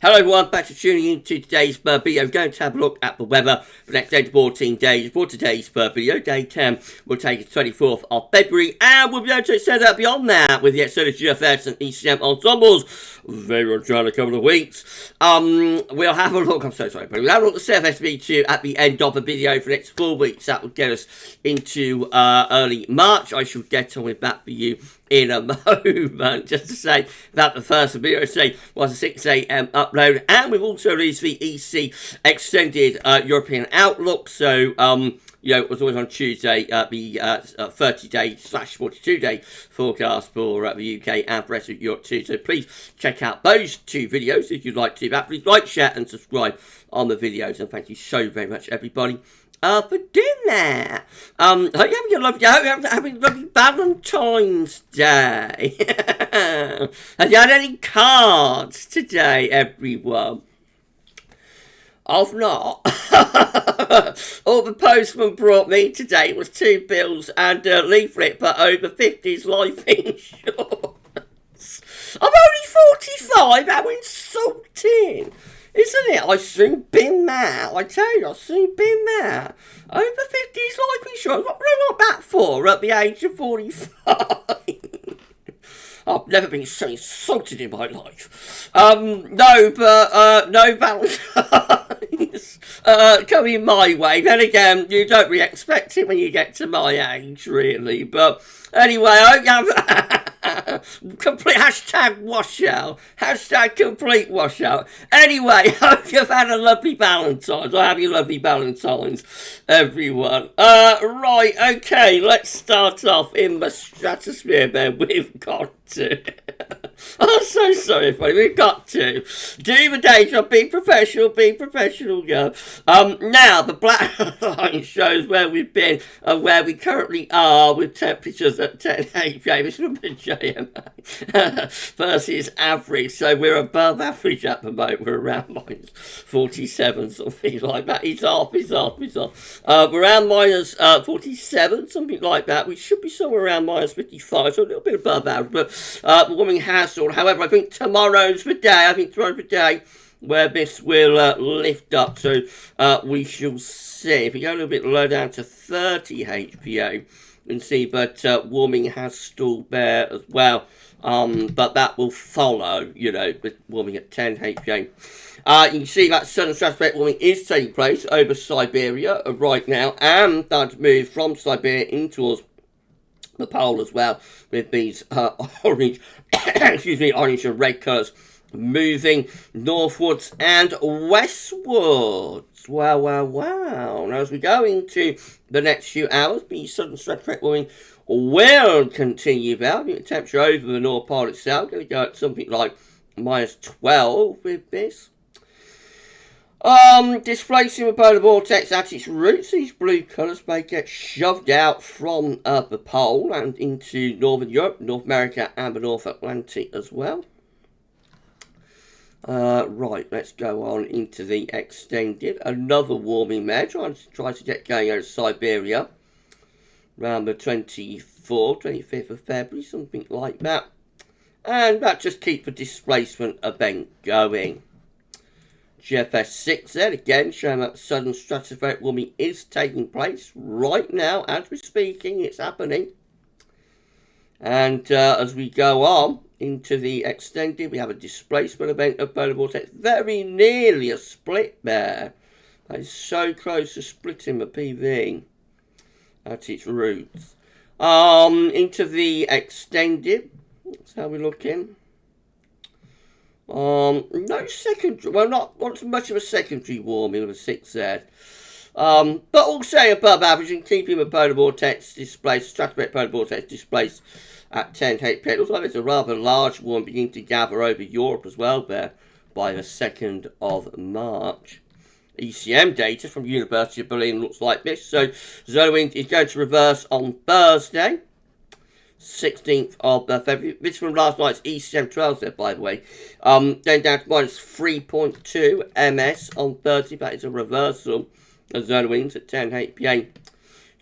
Hello everyone, back to tuning in to today's video. We're going to have a look at the weather for the next 8 to 14 days. For today's video, day 10 will take us 24th of February, and we'll be able to extend that beyond that with the extended GFS and ECM ensembles very much in a couple of weeks. We'll have a look, I'm so sorry, but we'll have a look at CFSV2 at the end of the video for the next 4 weeks. That will get us into early March. I shall get on with that for you in a moment. Just to say that the first video today was a 6 AM upload, and we've also released the EC extended European outlook. So you know, it was always on Tuesday, the 30-day/42-day forecast for the UK and the rest of Europe too. So please check out those 2 videos if you'd like to. Please like, share and subscribe on the videos, and thank you so very much everybody for doing that. I hope you're having a lovely Valentine's Day. Have you had any cards today, everyone? I've not. All the postman brought me today was 2 bills and a leaflet for over 50s life insurance. I'm only 45, how insulting. Isn't it? I've soon been there. I tell you, I've soon been there. Over 50s life insurance. What would I want that for at the age of 45? I've never been so insulted in my life. No Valentine's coming my way. Then again, you don't really expect it when you get to my age, really. But anyway, I hope you have complete hashtag washout. Hashtag complete washout. Anyway, hope you've had a lovely Valentine's. I have you lovely Valentine's, everyone. Right, okay, let's start off in the stratosphere then. We've got to. I'm so sorry, everybody. We've got to do the day job. Be professional, yeah. Now, the black line shows where we've been and where we currently are with temperatures at 10 HPA. This is the JMA versus average. So we're above average at the moment. We're around minus 47, something like that. It's off. We're around minus 47, something like that. We should be somewhere around minus 55, so a little bit above average. But the warming has sort. However, I think tomorrow's the day. Where this will lift up, so we shall see. If we go a little bit lower down to 30 HPA, you can see that warming has stalled there as well. But that will follow, you know, with warming at 10 HPA. You can see that southern stratospheric warming is taking place over Siberia right now, and starting to move from Siberia in towards the pole as well, with these orange, orange and red colours moving northwards and westwards. Wow. Now, as we go into the next few hours, the southern stratospheric warming will continue there. The temperature over the North Pole itself going to go at something like minus 12 with this. Displacing the polar vortex at its roots, these blue colours may get shoved out from the pole and into Northern Europe, North America and the North Atlantic as well. Right, let's go on into the extended. Another warming there, try to get going over Siberia around the 25th of February, something like that. And that just keeps the displacement event going. GFS 6 there, again, showing that southern stratospheric warming is taking place right now as we're speaking. It's happening. And as we go on into the extended, we have a displacement event of polar vortex. Very nearly a split there. That is so close to splitting the PV at its roots. Into the extended. That's how we're looking. No secondary, well, not so much of a secondary warming of a 6Z, but also above average and keeping the polar vortex displaced, stratospheric polar vortex displaced at 10 HPA. It looks like there's a rather large one beginning to gather over Europe as well there by the 2nd of March. ECM data from University of Berlin looks like this. So zone wind is going to reverse on Thursday, 16th of February. This from last night's ECM 12 there, by the way. Then down to minus 3.2 ms on Thursday. That is a reversal of zone winds at 10 HPA.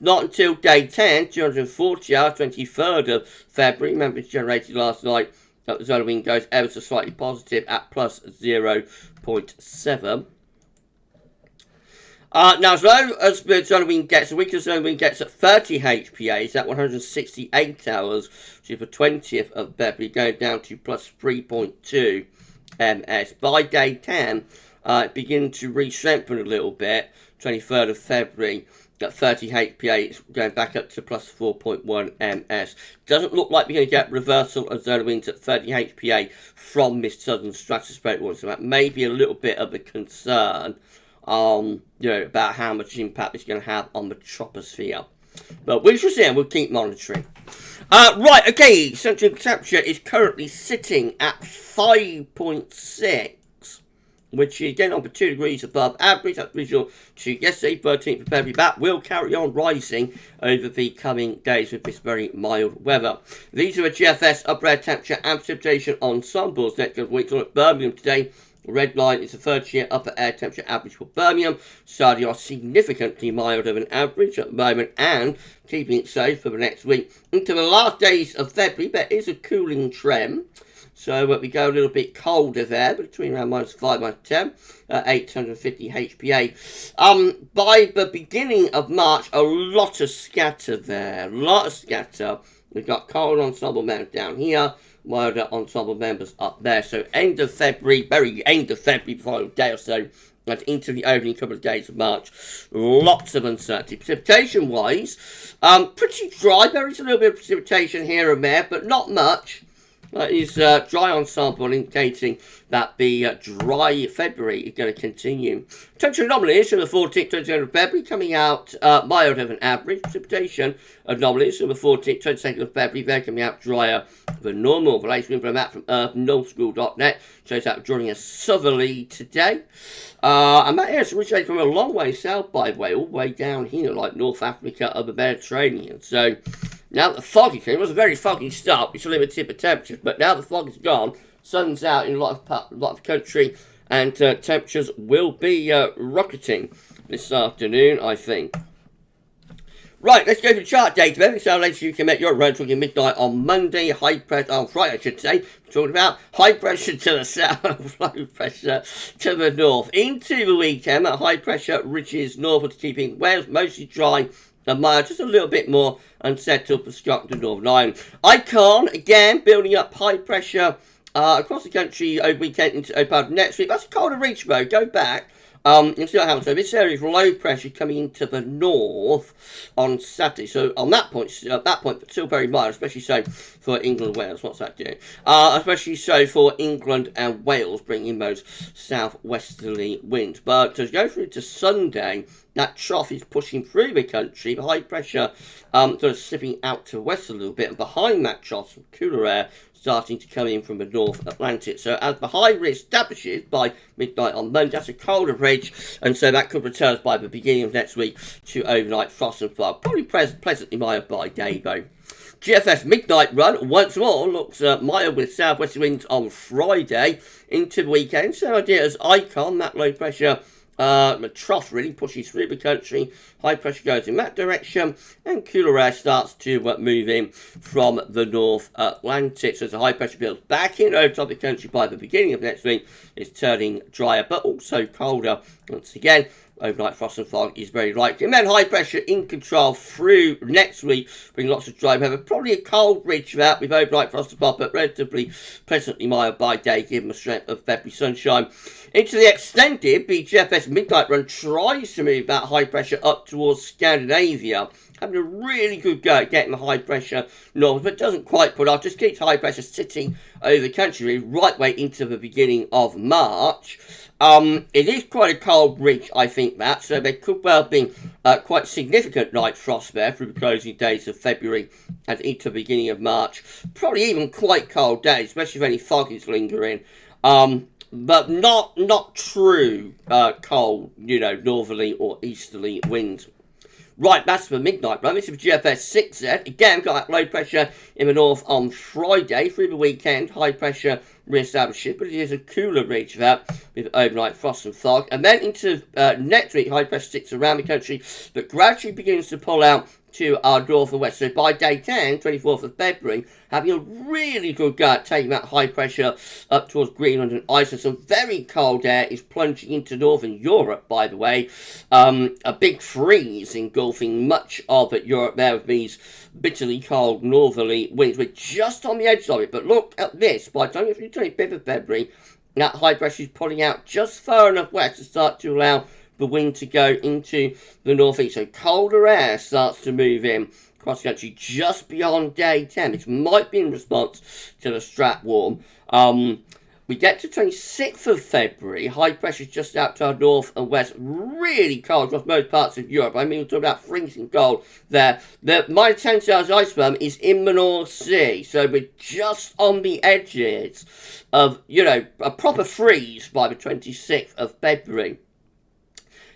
Not until day 10, 240 hours, 23rd of February. Remember, it's generated last night The solar wind goes ever so slightly positive at plus 0.7. Now, as low as the solar wind gets, the weakest solar wind gets at 30 HPA, at 168 hours, which is the 20th of February, going down to plus 3.2 ms. By day 10, it begins to re-strengthen a little bit, 23rd of February, at 30 HPA, it's going back up to plus 4.1 ms. Doesn't look like we're going to get reversal of solar winds at 30 HPA from this southern stratospheric warning, so that may be a little bit of a concern. About how much impact it's going to have on the troposphere. But we shall see, and we'll keep monitoring. Right, okay, central temperature is currently sitting at 5.6, which is again over 2 degrees above average. That's visual to yesterday, 13th of February. That will carry on rising over the coming days with this very mild weather. These are the GFS upper air temperature and precipitation ensembles. Next couple of weeks on at Birmingham today. Red line is the 30-year upper air temperature average for Birmingham. So they are significantly milder than average at the moment and keeping it safe for the next week. Into the last days of February, there is a cooling trend. So we go a little bit colder there, between around -5, -10, 850 HPA. By the beginning of March, a lot of scatter there. A lot of scatter. We've got cold ensemble members down here, milder ensemble members up there. So end of February, very end of February, final day or so, and into the opening couple of days of March. Lots of uncertainty. Precipitation-wise, pretty dry. There is a little bit of precipitation here and there, but not much. That is dry ensemble, indicating that the dry February is going to continue. Temperature anomalies from the 14th, 22nd of February coming out milder than average. Precipitation anomalies from the 14th, 22nd of February, they're coming out drier than normal. The latest info from nullschool.net shows that drawing a southerly today. And that is originated from a long way south, by the way, all the way down here, like North Africa and the Mediterranean. So now the fog is clear. It was a very foggy start, which limited the temperatures, but now the fog is gone, sun's out in a lot of the country, and temperatures will be rocketing this afternoon, I think. Right, let's go to the chart data. Every so later you can make your run talking midnight on Monday, high pressure on Friday, I should say. We're talking about high pressure to the south, low pressure to the north. Into the weekend, high pressure ridges northwards, keeping Wales mostly dry and mild, just a little bit more unsettled for Scotland and Northern Ireland. Icon, again, building up high pressure across the country over weekend into part of next week. That's a colder reach mode. Go back. You see what happens. So this area is low pressure coming into the north on Saturday. So on that point, but still very mild, especially so for England and Wales. What's that doing? Especially so for England and Wales, bringing those southwesterly winds. But as we go through to Sunday, that trough is pushing through the country. The high pressure sort of slipping out to the west a little bit, and behind that trough, some cooler air starting to come in from the North Atlantic. So as the high ridge establishes by midnight on Monday, that's a colder ridge, and so that could return us by the beginning of next week to overnight frost and fog. Probably pleasantly mild by day, though. GFS midnight run once more looks mild with southwest winds on Friday into the weekend. So idea as Icon, that low pressure the trough really pushes through the country. High pressure goes in that direction, and cooler air starts to move in from the North Atlantic. So as the high pressure builds back in over top of the country by the beginning of next week, it's turning drier, but also colder once again. Overnight frost and fog is very likely. And then high pressure in control through next week, bringing lots of dry weather. Probably a cold ridge that with overnight frost and fog, but relatively pleasantly mild by day, given the strength of February sunshine. Into the extended, the GFS midnight run tries to move that high pressure up towards Scandinavia. Having a really good go at getting the high pressure north, but doesn't quite put off. Just keeps high pressure sitting over the country right way into the beginning of March. It is quite a cold ridge, I think, that. So there could well be quite significant night frost there through the closing days of February and into the beginning of March. Probably even quite cold days, especially if any fog is lingering. But not true cold, northerly or easterly winds. Right, that's the midnight run. This is GFS 6Z. Again, got that low pressure in the north on Friday. Through the weekend, high pressure re-establishes, but it is a cooler ridge that with overnight frost and fog. And then into next week, high pressure sticks around the country, but gradually begins to pull out to our north and west. So by day 10, 24th of February, having a really good go at taking that high pressure up towards Greenland and Iceland. Some very cold air is plunging into northern Europe, by the way. A big freeze engulfing much of Europe there with these bitterly cold northerly winds. We're just on the edge of it, but look at this. By the time you get to the 25th of February, that high pressure is pulling out just far enough west to start to allow the wind to go into the northeast. So colder air starts to move in across the country just beyond day 10. This might be in response to the Strat warm. We get to 26th of February. High pressure just out to our north and west. Really cold across most parts of Europe. I mean, we're talking about freezing cold there. The minus 10 celsius iceberg is in the North Sea. So we're just on the edges of, a proper freeze by the 26th of February.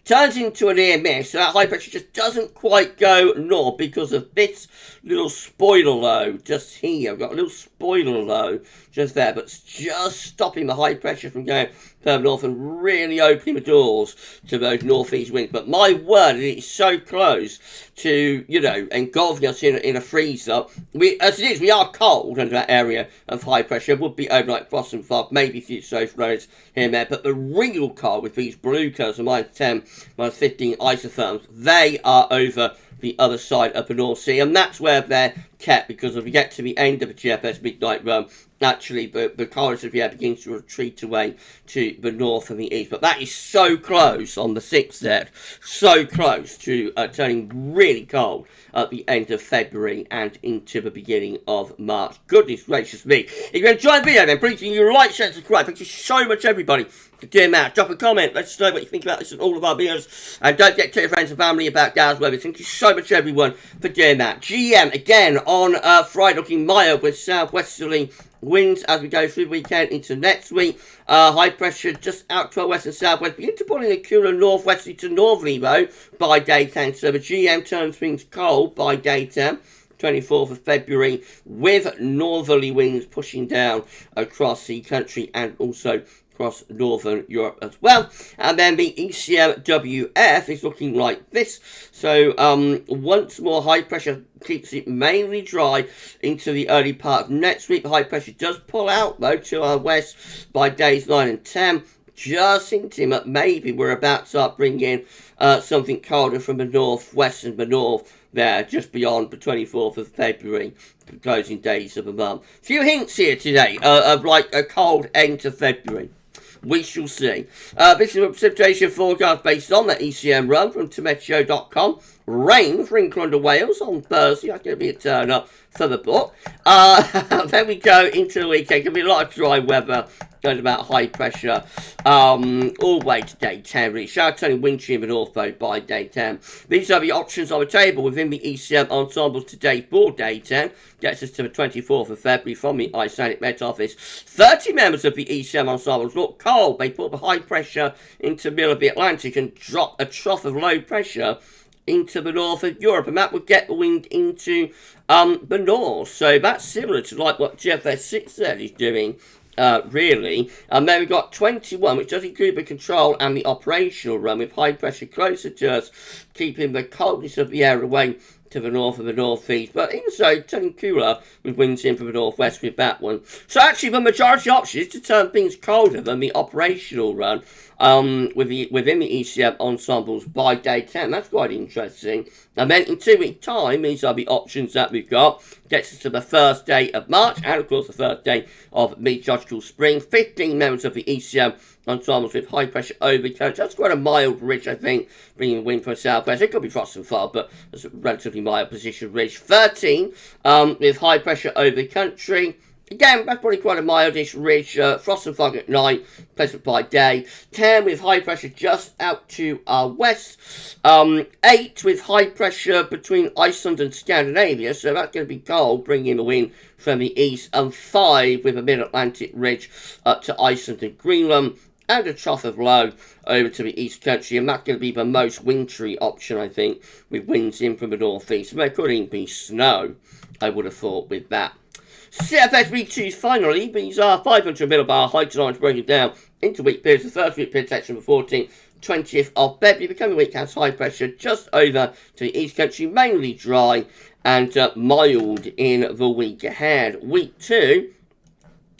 Turns into a near miss, so that high pressure just doesn't quite go north because of this little spoiler low just here. I've got a little spoiler low just there, but it's just stopping the high pressure from going further north and really opening the doors to those northeast winds. But my word, it is so close to, engulfing us in a freezer. As it is, we are cold under that area of high pressure. It would be overnight frost and fog, maybe a few social roads here and there. But the real cold with these blue colours, the minus 10, minus 15 isotherms, they are over the other side of the North Sea, and that's where they're kept, because if we get to the end of the GFS midnight run, actually the coldness of the air begins to retreat away to the north and the east. But that is so close on the 6th there, so close to turning really cold at the end of February and into the beginning of March. Goodness gracious me. If you enjoyed the video, then please you like, share, subscribe. Thank you so much, everybody, for doing that. Drop a comment, let us know what you think about this and all of our videos, and don't forget to tell your friends and family about GavsWeatherVids. Thank you so much, everyone, for doing that. GM again on Friday, looking mild with southwesterly winds as we go through the weekend into next week. High pressure just out to our west and southwest, begin to pull in a cooler northwesterly to northerly though by day 10. So the GM turns things cold by day 10. 24th of February, with northerly winds pushing down across the country and also across northern Europe as well. And then the ECM WF is looking like this. So once more, high pressure keeps it mainly dry into the early part of next week. The high pressure does pull out though to our west by days 9 and 10. Just hinting that maybe we're about to start bringing in something colder from the northwest and the north there, just beyond the 24th of February, the closing days of the month. A few hints here today of like a cold end to February. We shall see. This is a precipitation forecast based on the ECM run from Tometeo.com. Rain for England and Wales on Thursday. That's going to be a turn up for the book. Then we go into the weekend. Going to be a lot of dry weather. Going about high pressure all the way to day 10. Really. Shower turning wintry in the North Bow by day 10. These are the options on the table within the ECM ensembles today for day 10. Gets us to the 24th of February from the Icelandic Met Office. 30 members of the ECM ensembles look cold. They put the high pressure into the middle of the Atlantic and drop a trough of low pressure into the north of Europe, and that would get the wind into the north. So that's similar to like what GFS 6 there is doing. Really. And then we've got 21, which does include the control and the operational run, with high pressure closer to us, keeping the coldness of the air away to the north and the northeast, but also turning cooler with winds in from the northwest with that one. So actually the majority option is to turn things colder than the operational run within the ECM ensembles by day 10. That's quite interesting. And then in 2 weeks' time, these are the options that we've got. Gets us to the first day of March, and of course the first day of meteorological spring. 15 members of the ECM ensembles with high pressure over the country. That's quite a mild ridge, I think, bringing wind from the southwest. It could be frost and fog, but it's a relatively mild position ridge. 13 with high pressure over the country. Again, that's probably quite a mildish ridge. Frost and fog at night, pleasant by day. 10 with high pressure just out to our west. 8 with high pressure between Iceland and Scandinavia, so that's going to be cold, bringing the wind from the east. And 5 with a mid-Atlantic ridge up to Iceland and Greenland, and a trough of low over to the east country, and that's going to be the most wintry option, I think, with winds in from the northeast. There could even be snow, I would have thought, with that. CFS week 2's finally. These are 500 millibar height lines broken down into week periods. The first week period section of 14th, 20th of February. The coming week has high pressure just over to the east country, mainly dry and mild in the week ahead. Week 2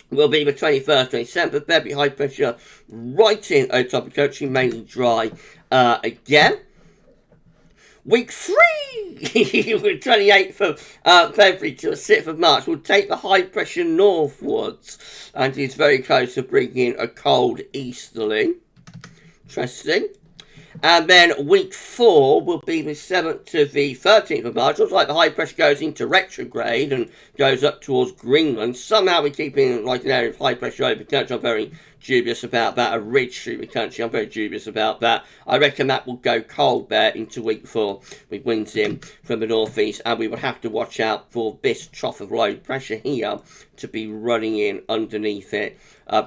will be the 21st, 27th of February. High pressure right in over top of the country, mainly dry again. Week 3, 28th of February to the 6th of March, will take the high pressure northwards and is very close to bringing a cold easterly. Interesting. And then week 4 will be the 7th to the 13th of March. Looks like the high pressure goes into retrograde and goes up towards Greenland. Somehow we're keeping like an area of high pressure over the country. I'm very dubious about that. A ridge through the country. I'm very dubious about that. I reckon that will go cold there into week 4 with winds in from the northeast. And we will have to watch out for this trough of low pressure here to be running in underneath it,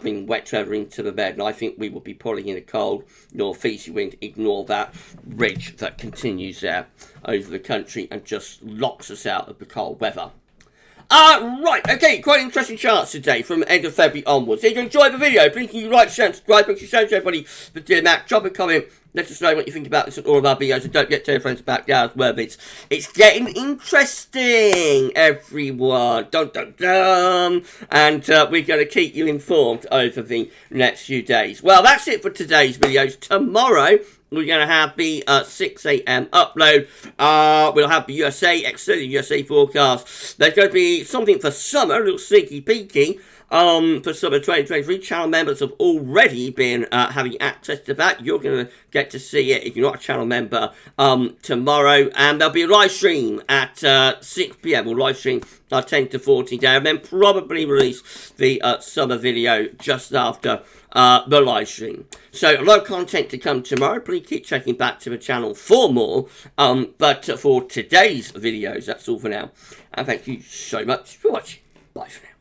bringing wet weather into the bed. And I think we will be pulling in a cold northeast wind. Ignore that ridge that continues there over the country and just locks us out of the cold weather. Right, okay, quite interesting charts today from end of February onwards. If you enjoyed the video, please can you like, share, and subscribe. Make sure you show everybody for doing that. Drop a comment. Let us know what you think about this and all of our videos. And don't forget to tell your friends about GavsWeatherVids. It's getting interesting, everyone. Dun, dun, dun. And we're going to keep you informed over the next few days. Well, that's it for today's videos. Tomorrow, we're going to have the 6 a.m. upload. We'll have the extended USA forecast. There's going to be something for summer, a little sneaky peeky. For summer 2023, channel members have already been having access to that. You're going to get to see it if you're not a channel member tomorrow. And there'll be a live stream at 6 p.m. We'll live stream 10 to 14 days. And then probably release the summer video just after the live stream. So a lot of content to come tomorrow. Please keep checking back to the channel for more. But for today's videos, that's all for now. And thank you so much for watching. Bye for now.